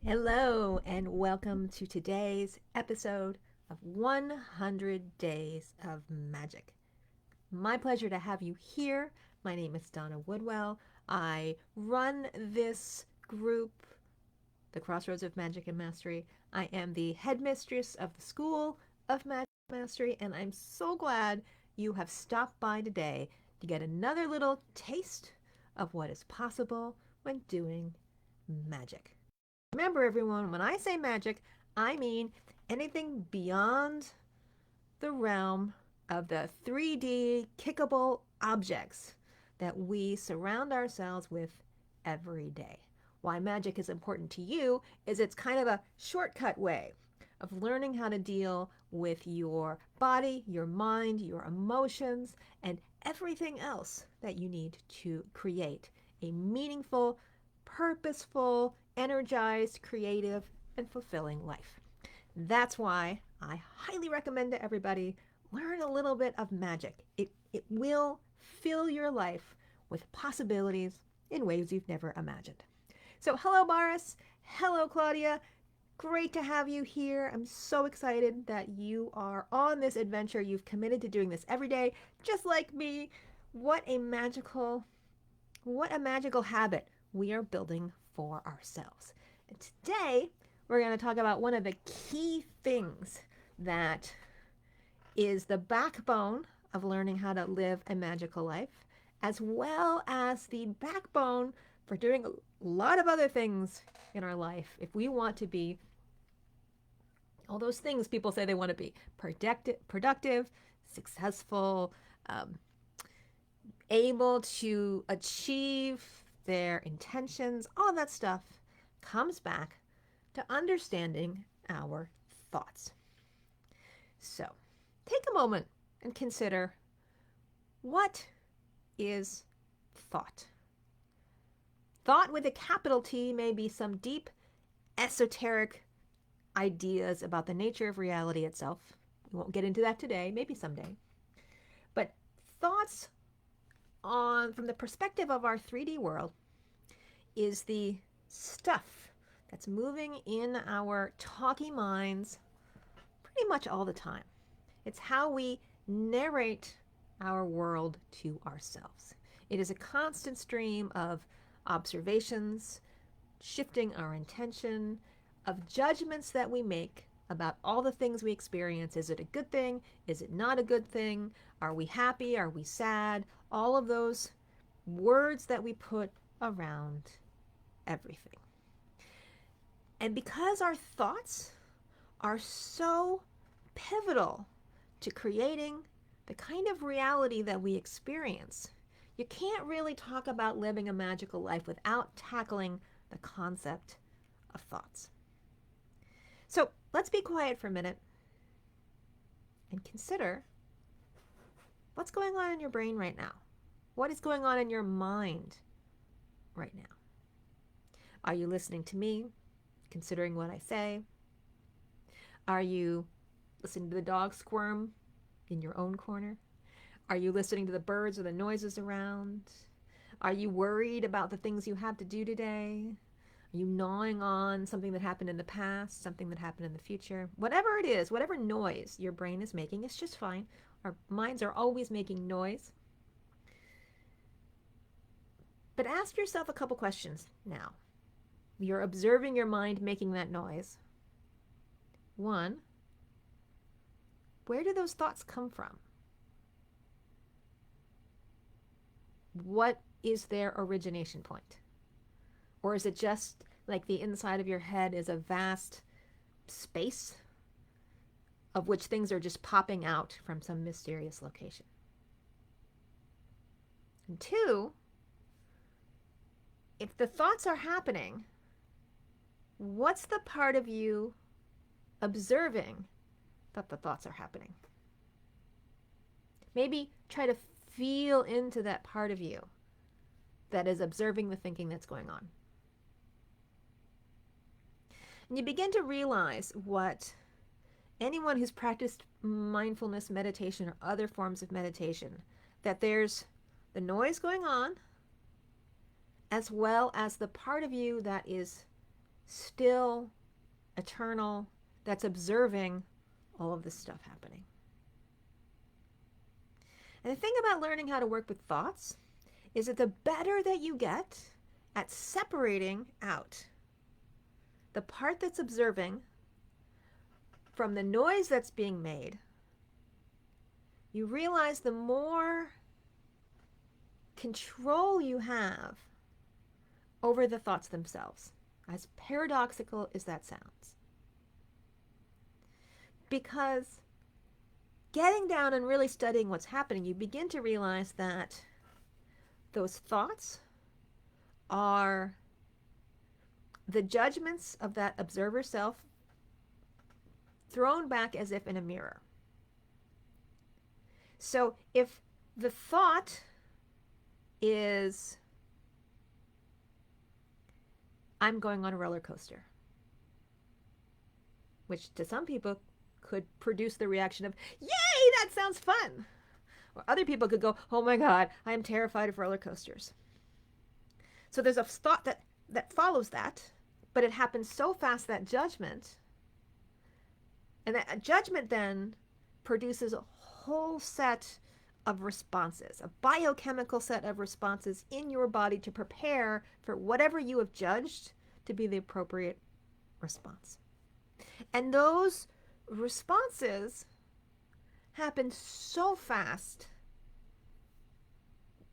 Hello, and welcome to today's episode of 100 Days of Magic. My pleasure to have you here. My name is Donna Woodwell. I run this group, the Crossroads of Magic and Mastery. I am the headmistress of the School of Magic and Mastery, and I'm so glad you have stopped by today to get another little taste of what is possible when doing magic. Remember, everyone, when I say magic, I mean anything beyond the realm of the 3D kickable objects that we surround ourselves with every day. Why magic is important to you is it's kind of a shortcut way of learning how to deal with your body, your mind, your emotions, and everything else that you need to create a meaningful, purposeful, energized, creative, and fulfilling life. That's why I highly recommend to everybody learn a little bit of magic. It will fill your life with possibilities in ways you've never imagined. So, hello, Boris. Hello, Claudia. Great to have you here. I'm so excited that you are on this adventure. You've committed to doing this every day, just like me. What a magical habit we are building for ourselves. And today, we're going to talk about one of the key things that is the backbone of learning how to live a magical life, as well as the backbone for doing a lot of other things in our life if we want to be all those things people say they want to be: productive, successful, able to achieve their intentions. All that stuff comes back to understanding our thoughts. So take a moment and consider, what is thought? Thought with a capital T may be some deep, esoteric ideas about the nature of reality itself. We won't get into that today, maybe someday. But thoughts from the perspective of our 3D world is the stuff that's moving in our talky minds pretty much all the time. It's how we narrate our world to ourselves. It is a constant stream of observations, shifting our intention, of judgments that we make about all the things we experience. Is it a good thing? Is it not a good thing? Are we happy? Are we sad? All of those words that we put around everything. And because our thoughts are so pivotal to creating the kind of reality that we experience, you can't really talk about living a magical life without tackling the concept of thoughts. So let's be quiet for a minute and consider what's going on in your brain right now. What is going on in your mind right now? Are you listening to me, considering what I say? Are you listening to the dog squirm in your own corner? Are you listening to the birds or the noises around? Are you worried about the things you have to do today? Are you gnawing on something that happened in the past, something that happened in the future? Whatever it is, whatever noise your brain is making, it's just fine. Our minds are always making noise. But ask yourself a couple questions now. You're observing your mind making that noise. One, where do those thoughts come from? What is their origination point? Or is it just like the inside of your head is a vast space of which things are just popping out from some mysterious location? And two, if the thoughts are happening, what's the part of you observing that the thoughts are happening? Maybe try to feel into that part of you that is observing the thinking that's going on. And you begin to realize what anyone who's practiced mindfulness meditation or other forms of meditation, that there's the noise going on as well as the part of you that is still, eternal, that's observing all of this stuff happening. And the thing about learning how to work with thoughts is that the better that you get at separating out the part that's observing from the noise that's being made, you realize the more control you have over the thoughts themselves, as paradoxical as that sounds. Because getting down and really studying what's happening, you begin to realize that those thoughts are the judgments of that observer self thrown back as if in a mirror. So if the thought is, I'm going on a roller coaster, which to some people could produce the reaction of, yay, that sounds fun. Or other people could go, oh my God, I am terrified of roller coasters. So there's a thought that follows that, but it happens so fast, that judgment, and that judgment then produces a whole set of responses, a biochemical set of responses in your body to prepare for whatever you have judged to be the appropriate response. And those responses happen so fast,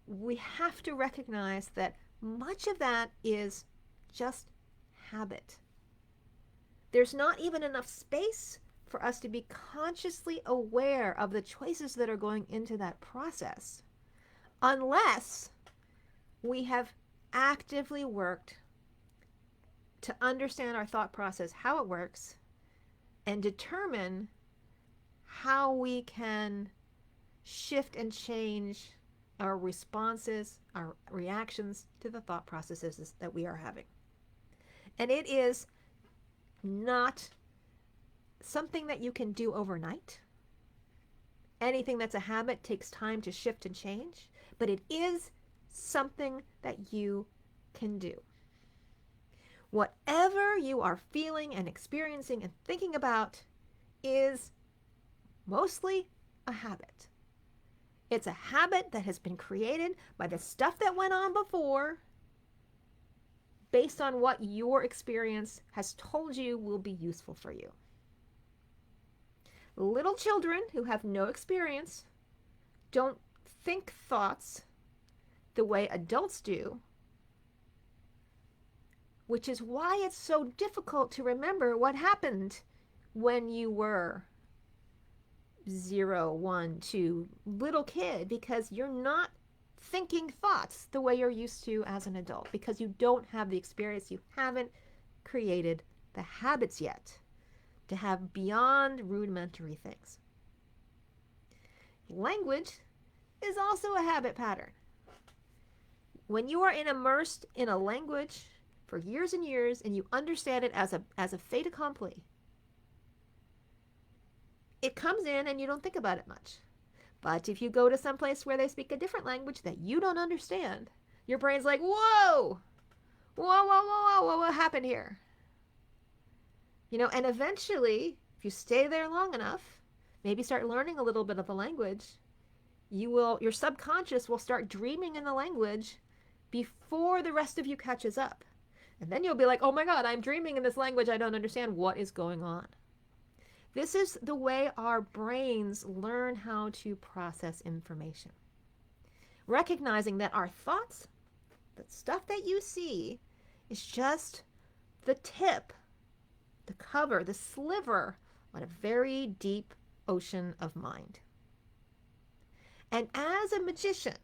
we have to recognize that much of that is just habit. There's not even enough space for us to be consciously aware of the choices that are going into that process, unless we have actively worked to understand our thought process, how it works, and determine how we can shift and change our responses, our reactions to the thought processes that we are having. And it is not something that you can do overnight. Anything that's a habit takes time to shift and change, but it is something that you can do. Whatever you are feeling and experiencing and thinking about is mostly a habit. It's a habit that has been created by the stuff that went on before, based on what your experience has told you will be useful for you. Little children who have no experience don't think thoughts the way adults do, which is why it's so difficult to remember what happened when you were 0, 1, 2, little kid, because you're not thinking thoughts the way you're used to as an adult, because you don't have the experience, you haven't created the habits yet to have beyond rudimentary things. Language is also a habit pattern. When you are immersed in a language for years and years and you understand it as a fait accompli, it comes in and you don't think about it much. But if you go to some place where they speak a different language that you don't understand, your brain's like, whoa, what happened here? You know, and eventually, if you stay there long enough, maybe start learning a little bit of the language, your subconscious will start dreaming in the language before the rest of you catches up. And then you'll be like, oh my God, I'm dreaming in this language I don't understand. What is going on? This is the way our brains learn how to process information. Recognizing that our thoughts, the stuff that you see, is just the tip, the cover, the sliver on a very deep ocean of mind. And as a magician,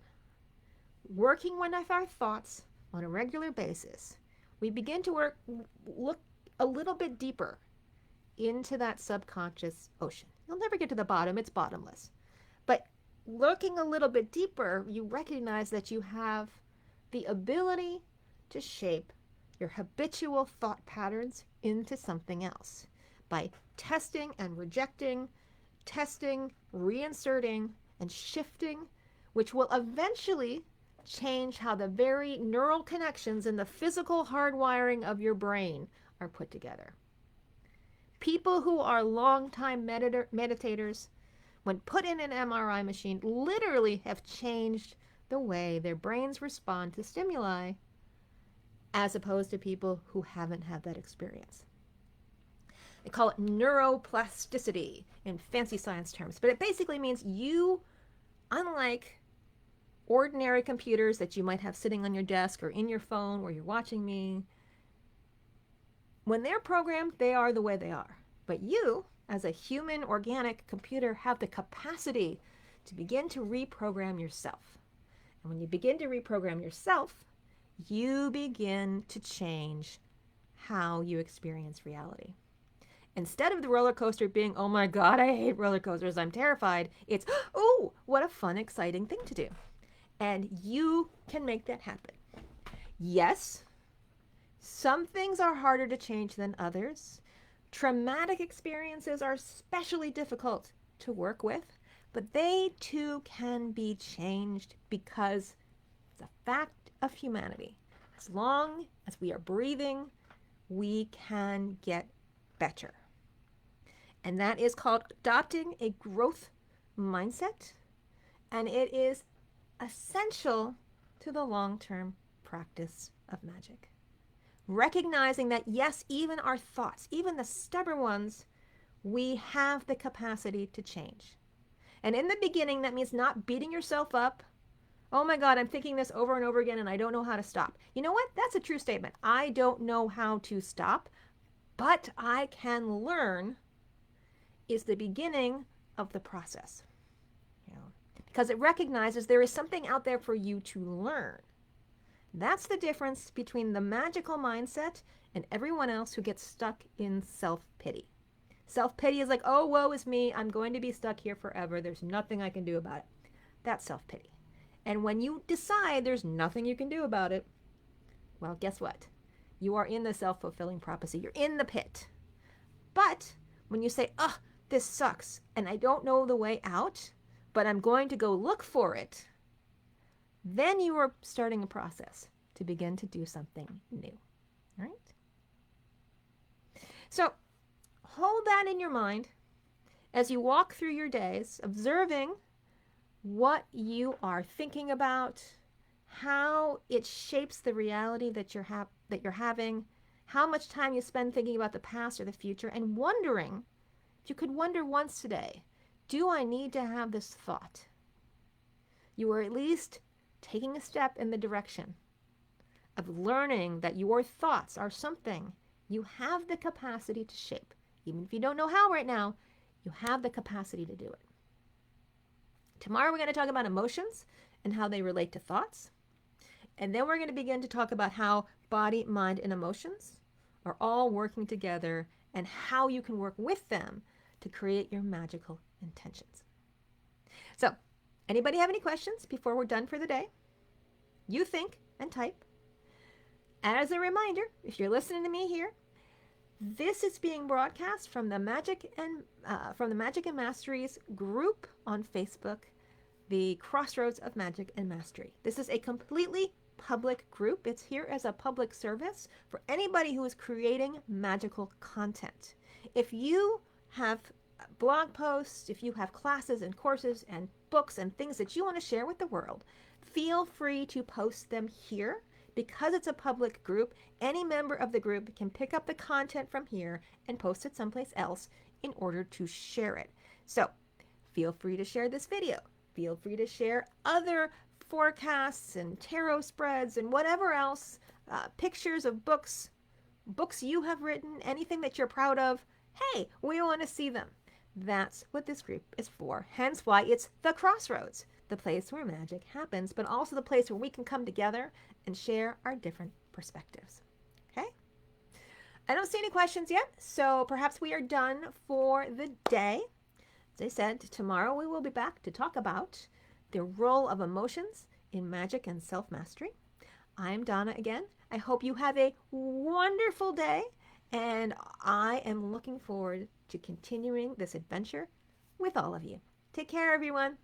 working with our thoughts on a regular basis, we begin to look a little bit deeper into that subconscious ocean. You'll never get to the bottom, it's bottomless. But looking a little bit deeper, you recognize that you have the ability to shape your habitual thought patterns into something else by testing and rejecting, testing, reinserting, and shifting, which will eventually change how the very neural connections in the physical hardwiring of your brain are put together. People who are longtime meditators, when put in an MRI machine, literally have changed the way their brains respond to stimuli, as opposed to people who haven't had that experience. They call it neuroplasticity in fancy science terms, but it basically means you, unlike ordinary computers that you might have sitting on your desk or in your phone where you're watching me, when they're programmed, they are the way they are. But you, as a human organic computer, have the capacity to begin to reprogram yourself. And when you begin to reprogram yourself, you begin to change how you experience reality. Instead of the roller coaster being, oh my God, I hate roller coasters, I'm terrified, it's, oh, what a fun, exciting thing to do. And you can make that happen. Yes, some things are harder to change than others. Traumatic experiences are especially difficult to work with, but they too can be changed because it's a fact of humanity. As long as we are breathing, we can get better. And that is called adopting a growth mindset, and it is essential to the long-term practice of magic. Recognizing that, yes, even our thoughts, even the stubborn ones, we have the capacity to change. And in the beginning, that means not beating yourself up. Oh my God, I'm thinking this over and over again and I don't know how to stop. You know what? That's a true statement. I don't know how to stop, but I can learn is the beginning of the process. Because it recognizes there is something out there for you to learn. That's the difference between the magical mindset and everyone else who gets stuck in self-pity. Self-pity is like, oh, woe is me. I'm going to be stuck here forever. There's nothing I can do about it. That's self-pity. And when you decide there's nothing you can do about it, well, guess what? You are in the self-fulfilling prophecy. You're in the pit. But when you say, oh, this sucks and I don't know the way out, but I'm going to go look for it, then you are starting a process to begin to do something new. All right? So hold that in your mind as you walk through your days, observing what you are thinking about, how it shapes the reality that you're having, how much time you spend thinking about the past or the future, and wondering, if you could wonder once today, do I need to have this thought? You are at least taking a step in the direction of learning that your thoughts are something you have the capacity to shape. Even if you don't know how right now, you have the capacity to do it. Tomorrow we're going to talk about emotions and how they relate to thoughts. And then we're going to begin to talk about how body, mind, and emotions are all working together and how you can work with them to create your magical intentions. So, anybody have any questions before we're done for the day? You think and type. As a reminder, if you're listening to me here, this is being broadcast from the Magick and Masteries group on Facebook, the Crossroads of Magic and Mastery. This is a completely public group. It's here as a public service for anybody who is creating magical content. If you have blog posts, if you have classes and courses and books and things that you want to share with the world, feel free to post them here. Because it's a public group, any member of the group can pick up the content from here and post it someplace else in order to share it. So feel free to share this video. Feel free to share other forecasts and tarot spreads and whatever else, pictures of books you have written, anything that you're proud of. Hey, we want to see them. That's what this group is for. Hence why it's the Crossroads, the place where magic happens, but also the place where we can come together and share our different perspectives. Okay? I don't see any questions yet, so perhaps we are done for the day. As I said, tomorrow we will be back to talk about the role of emotions in magic and self-mastery. I'm Donna again. I hope you have a wonderful day, and I am looking forward to continuing this adventure with all of you. Take care, everyone.